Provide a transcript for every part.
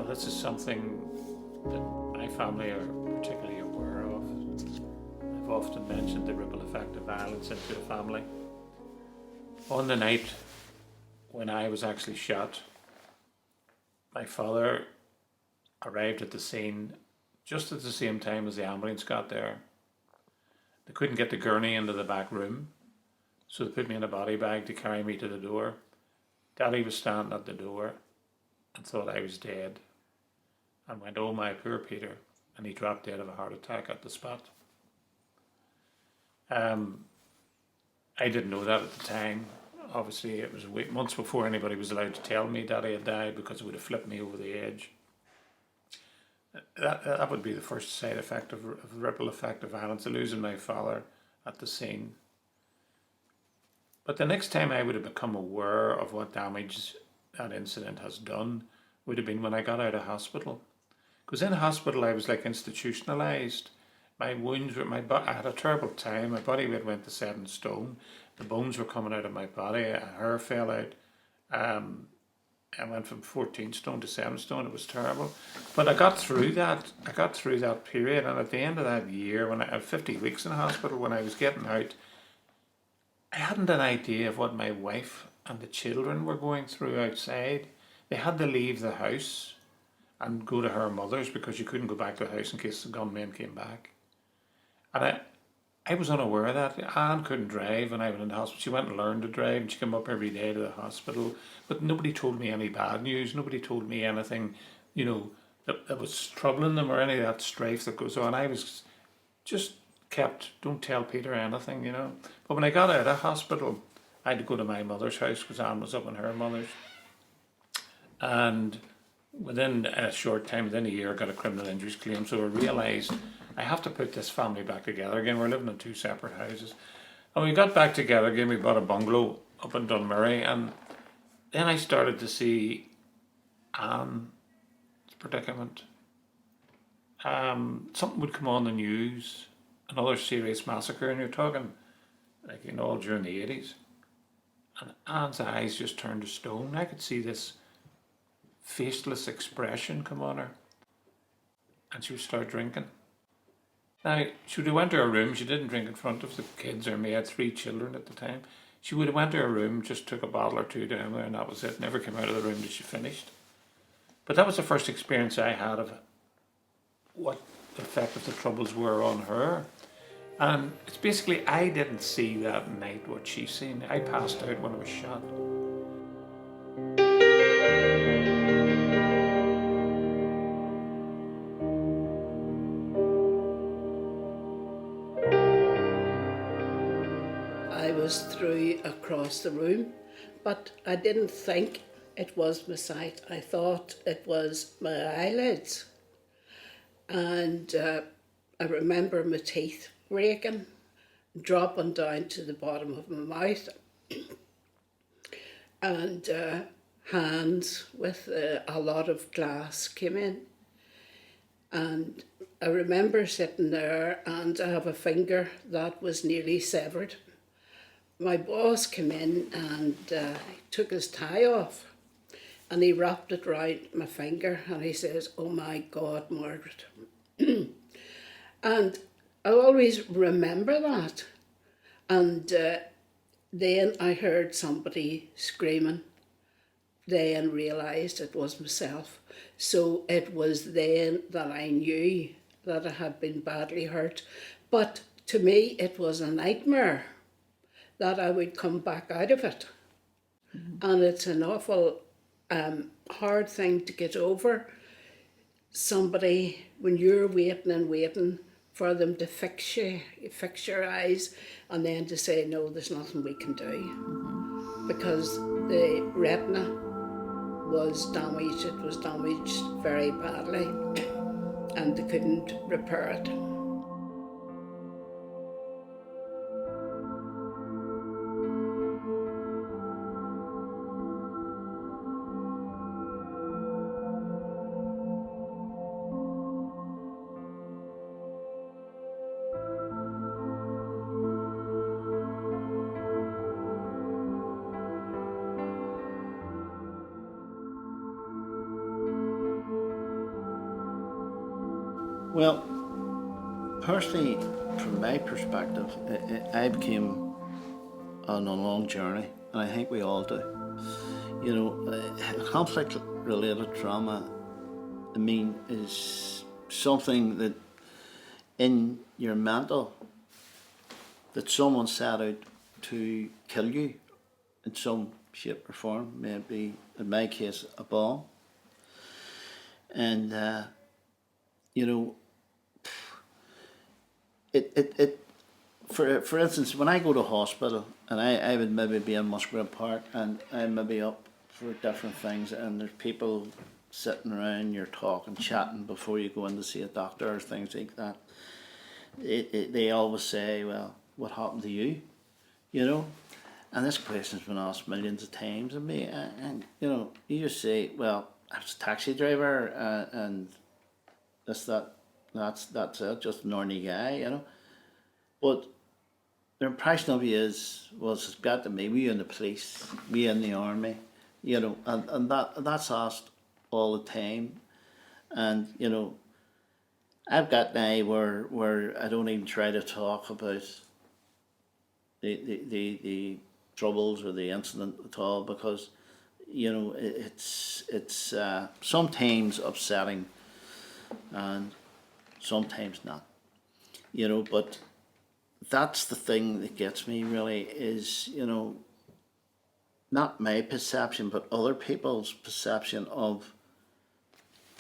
this is something that my family are particularly aware of. I've often mentioned the ripple effect of violence into a family. On the night when I was actually shot, my father arrived at the scene just at the same time as the ambulance got there. They couldn't get the gurney into the back room, so they put me in a body bag to carry me to the door. Daddy was standing at the door and thought I was dead and went, "Oh my poor Peter," and he dropped dead of a heart attack at the spot. I didn't know that at the time. Obviously it was months before anybody was allowed to tell me Daddy had died, because it would have flipped me over the edge. That would be the first side effect of the ripple effect of violence, losing my father at the scene. But the next time I would have become aware of what damage that incident has done would have been when I got out of hospital. Because in hospital I was like institutionalised. My wounds were, I had a terrible time. My body weight went to 7 stone. The bones were coming out of my body. Hair fell out. I went from 14 stone to 7 stone. It was terrible. But I got through that. I got through that period. And at the end of that year, when I had 50 weeks in hospital, when I was getting out, I hadn't an idea of what my wife and the children were going through outside. They had to leave the house and go to her mother's because you couldn't go back to the house in case the gunmen came back. And I was unaware of that. Anne couldn't drive when I went into hospital. She went and learned to drive, and she came up every day to the hospital. But nobody told me any bad news. Nobody told me anything, that was troubling them, or any of that strife that goes on. I was just kept, don't tell Peter anything, But when I got out of hospital, I had to go to my mother's house because Anne was up in her mother's. And within a short time, within a year, I got a criminal injuries claim. So I realised I have to put this family back together again. We're living in 2 separate houses. And we got back together again. We bought a bungalow up in Dunmurry. And then I started to see Anne's predicament. Something would come on the news, another serious massacre, and you're talking all during the 80s. And Anne's eyes just turned to stone. I could see this faceless expression come on her, and she would start drinking. Now, she would have went to her room. She didn't drink in front of the kids or me. I had 3 children at the time. She would have went to her room, just took a bottle or 2 down there, and that was it. Never came out of the room till she finished. But that was the first experience I had of what the effect of the troubles were on her. And it's basically, I didn't see that night what she seen. I passed out when I was shot. I was through across the room, but I didn't think it was my sight. I thought it was my eyelids. And I remember my teeth breaking, dropping down to the bottom of my mouth, and hands with a lot of glass came in. And I remember sitting there, and I have a finger that was nearly severed. My boss came in and took his tie off, and he wrapped it round my finger, and he says, "Oh my God, Margaret." And I always remember that. And then I heard somebody screaming, then realised it was myself. So it was then that I knew that I had been badly hurt. But to me, it was a nightmare that I would come back out of it. Mm-hmm. And it's an awful hard thing to get over. Somebody, when you're waiting and waiting for them to fix your eyes, and then to say, no, there's nothing we can do. Mm-hmm. Because the retina was damaged. It was damaged very badly, and they couldn't repair it. Well, personally, from my perspective, I became on a long journey, and I think we all do. You know, conflict-related trauma, I mean, is something that in your mental, that someone set out to kill you in some shape or form, maybe in my case a bomb. And you know, it for instance, when I go to hospital and I would maybe be in Musgrave Park and I'm maybe up for different things and there's people sitting around, you're talking, chatting before you go in to see a doctor or things like that. They always say, well, what happened to you? You know? And this question's been asked millions of times of me, and you know, you just say, well, I was a taxi driver, and that's it, just an ordinary guy, you know. But the impression of you was got to me, we in the police, we in the army, you know, and that's asked all the time, and you know, I've got now where I don't even try to talk about the troubles or the incident at all, because you know it's sometimes upsetting and sometimes not, you know. But that's the thing that gets me really, is, you know, not my perception but other people's perception of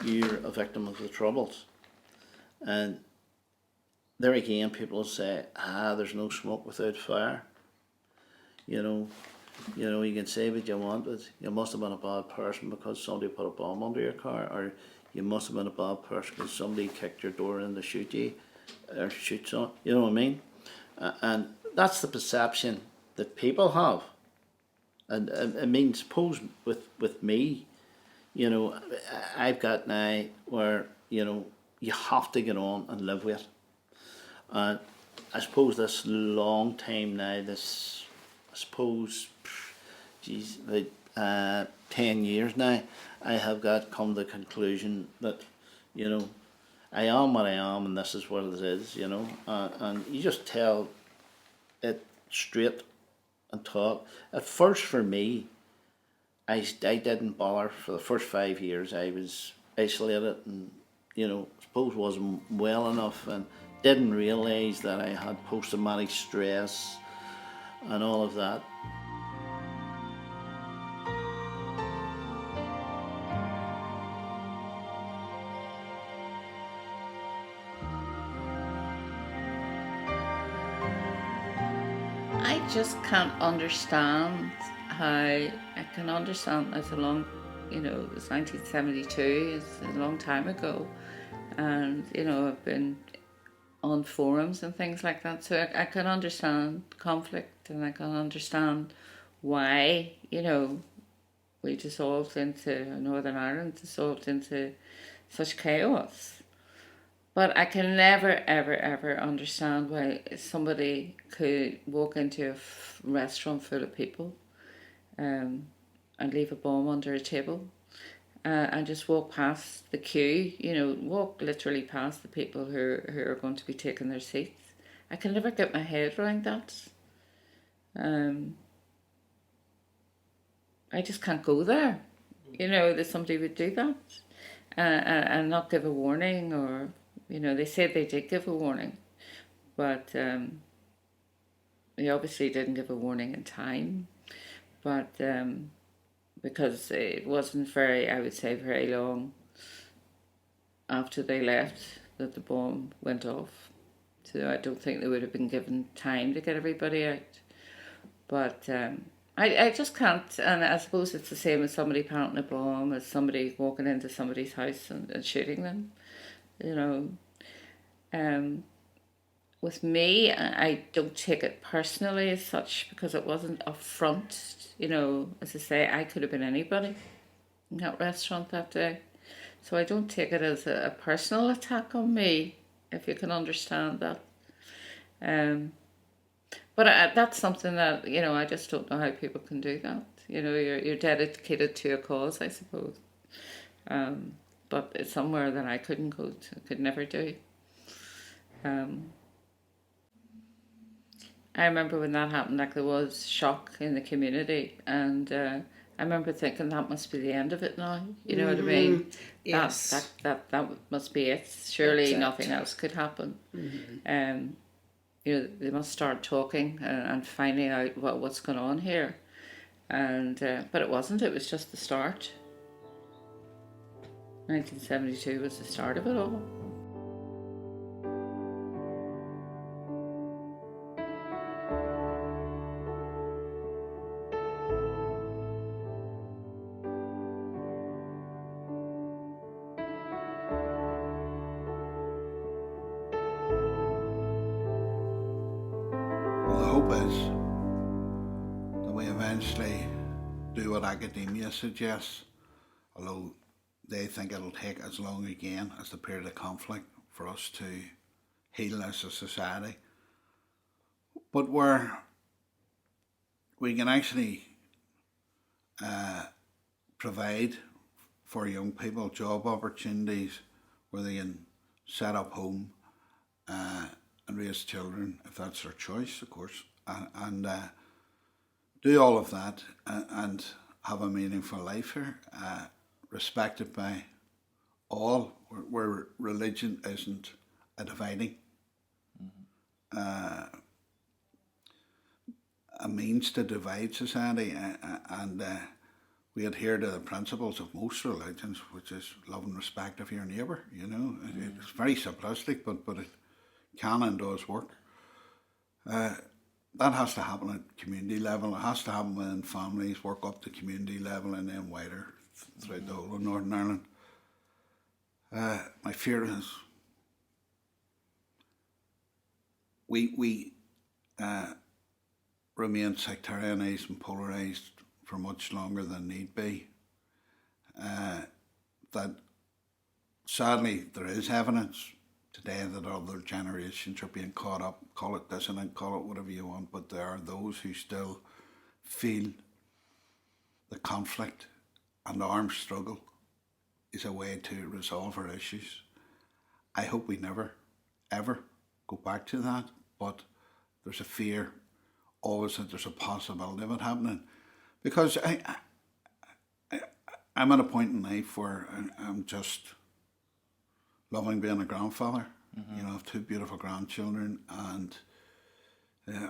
you're a victim of the troubles. And there again, people say, there's no smoke without fire. You know, you can say what you want, but you must have been a bad person because somebody put a bomb under your car, or you must have been a bad person because somebody kicked your door in to shoot you, or shoot someone. You know what I mean? And that's the perception that people have. And I mean, suppose with me, you know, I've got now where, you know, you have to get on and live with it. And I suppose this long time now, this, I suppose, geez, about 10 years now, I have got come to the conclusion that, you know, I am what I am and this is what it is, you know. And you just tell it straight and talk. At first for me, I didn't bother. For the first 5 years I was isolated and, you know, suppose wasn't well enough and didn't realise that I had post-traumatic stress and all of that. I just can't understand how I can understand as a long, you know, it was 1972, it's a long time ago, and you know, I've been on forums and things like that, so I can understand conflict and I can understand why, you know, we dissolved into, Northern Ireland dissolved into such chaos. But I can never, ever, ever understand why somebody could walk into a restaurant full of people and leave a bomb under a table and just walk past the queue, you know, walk literally past the people who are going to be taking their seats. I can never get my head around that. I just can't go there, you know, that somebody would do that and not give a warning, or, you know, they said they did give a warning, but they obviously didn't give a warning in time. But because it wasn't very, I would say, very long after they left that the bomb went off. So I don't think they would have been given time to get everybody out. But I just can't, and I suppose it's the same as somebody planting a bomb, as somebody walking into somebody's house and shooting them, you know. With me, I don't take it personally as such because it wasn't upfront. You know, as I say, I could have been anybody in that restaurant that day. So I don't take it as a personal attack on me, if you can understand that. But that's something that, you know, I just don't know how people can do that. You know, you're dedicated to a cause, I suppose. But it's somewhere that I couldn't go to, could never do. I remember when that happened, like there was shock in the community, and I remember thinking that must be the end of it now. You know what I mean? Yes. That must be it. Surely That's it. nothing else could happen. You know, they must start talking and finding out what's going on here. And but it wasn't. It was just the start. 1972 was the start of it all. Well, the hope is that we eventually do what academia suggests, although they think it'll take as long again as the period of conflict for us to heal as a society. But where we can actually provide for young people job opportunities where they can set up home and raise children, if that's their choice, of course, and do all of that and have a meaningful life here, respected by all, where religion isn't a dividing, a means to divide society, and we adhere to the principles of most religions, which is love and respect of your neighbour. You know, it's very simplistic, but it can and does work. That has to happen at community level. It has to happen within families, work up to community level, and then wider throughout the whole of Northern Ireland. My fear is we remain sectarianised and polarised for much longer than need be. That sadly there is evidence today that other generations are being caught up, call it dissonant, call it whatever you want, but there are those who still feel the conflict and the armed struggle is a way to resolve our issues. I hope we never, ever go back to that, but there's a fear always that there's a possibility of it happening. Because I'm at a point in life where I'm just loving being a grandfather. You know, I have two beautiful grandchildren, and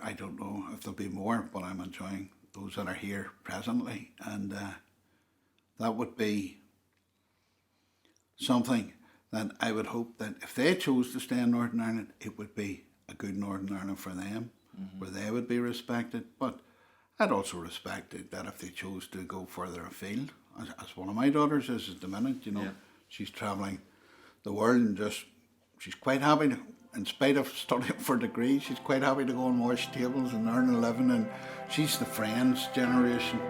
I don't know if there'll be more, but I'm enjoying those that are here presently, and that would be something that I would hope that if they chose to stay in Northern Ireland, it would be a good Northern Ireland for them, where they would be respected. But I'd also respect it that if they chose to go further afield, as one of my daughters is at the minute, you know, she's travelling the world and just, she's quite happy to, in spite of studying for degrees, she's quite happy to go and wash tables and earn a living, and she's the Friends generation.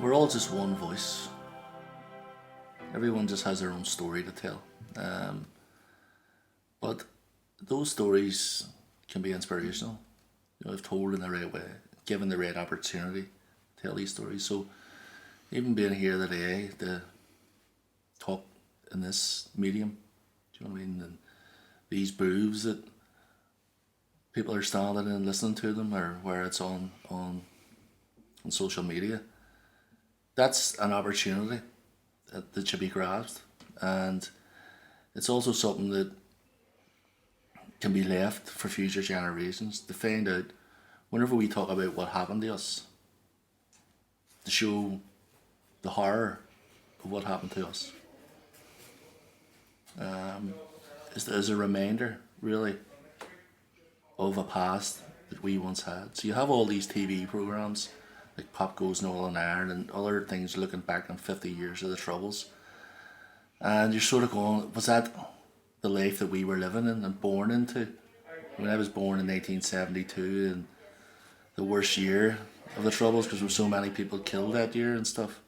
We're all just one voice. Everyone just has their own story to tell. But those stories can be inspirational, you know, if told in the right way, given the right opportunity to tell these stories. So even being here today to talk in this medium, do you know what I mean? And these booths that people are standing in and listening to them, or where it's on social media, that's an opportunity that should be grasped. And it's also something that can be left for future generations to find out whenever we talk about what happened to us, to show the horror of what happened to us. Is a reminder, really, of a past that we once had. So you have all these TV programs like Pop Goes Northern Ireland and other things looking back on 50 years of the Troubles. And you're sort of going, was that the life that we were living in and born into? When I was born in 1972, and the worst year of the Troubles because there were so many people killed that year and stuff.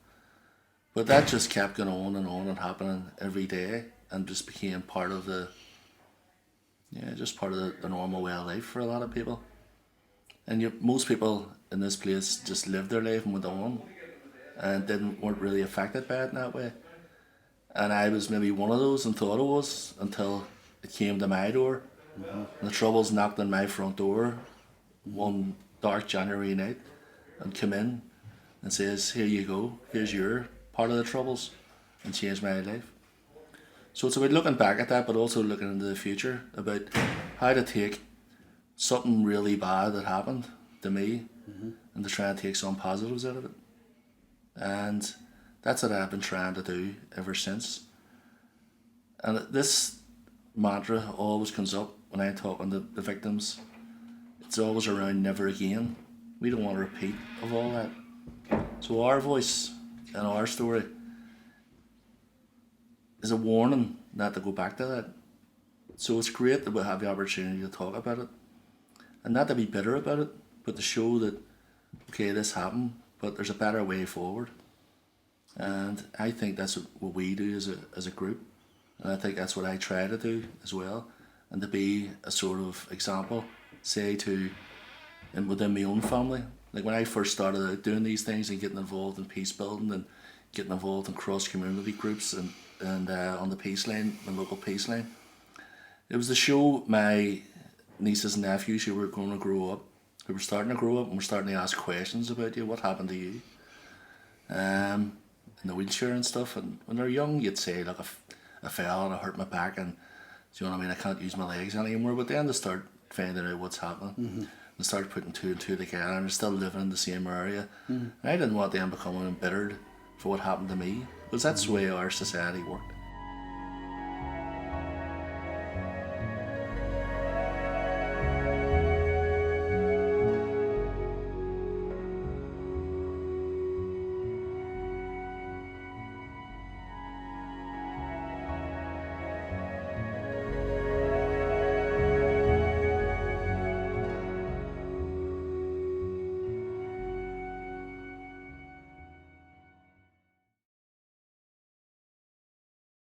But that just kept going on and happening every day, and just became part of the normal way of life for a lot of people. And most people in this place just lived their life and went on, and weren't really affected by it in that way. And I was maybe one of those and thought I was, until it came to my door. And the Troubles knocked on my front door one dark January night and came in and says, here you go, here's your part of the Troubles, and changed my life. So it's about looking back at that, but also looking into the future, about how to take something really bad that happened to me and to try and take some positives out of it. And that's what I've been trying to do ever since. And this mantra always comes up when I'm talking to the victims. It's always around never again. We don't want a repeat of all that. So our voice and our story is a warning not to go back to that. So it's great that we have the opportunity to talk about it, and not to be bitter about it, but to show that, okay, this happened, but there's a better way forward. And I think that's what we do as a group, and I think that's what I try to do as well, and to be a sort of example, say and within my own family. Like when I first started out doing these things and getting involved in peace building and getting involved in cross community groups and on the peace line, the local peace line, it was to show my nieces and nephews who were going to grow up, who were starting to grow up and were starting to ask questions about you, what happened to you, in the wheelchair and stuff. And when they're young, you'd say, look, I fell and I hurt my back, and do you know what I mean, I can't use my legs anymore. But then they start finding out what's happening. They start putting two and two together, and they're still living in the same area. And I didn't want them becoming embittered for what happened to me, because that's the way our society worked.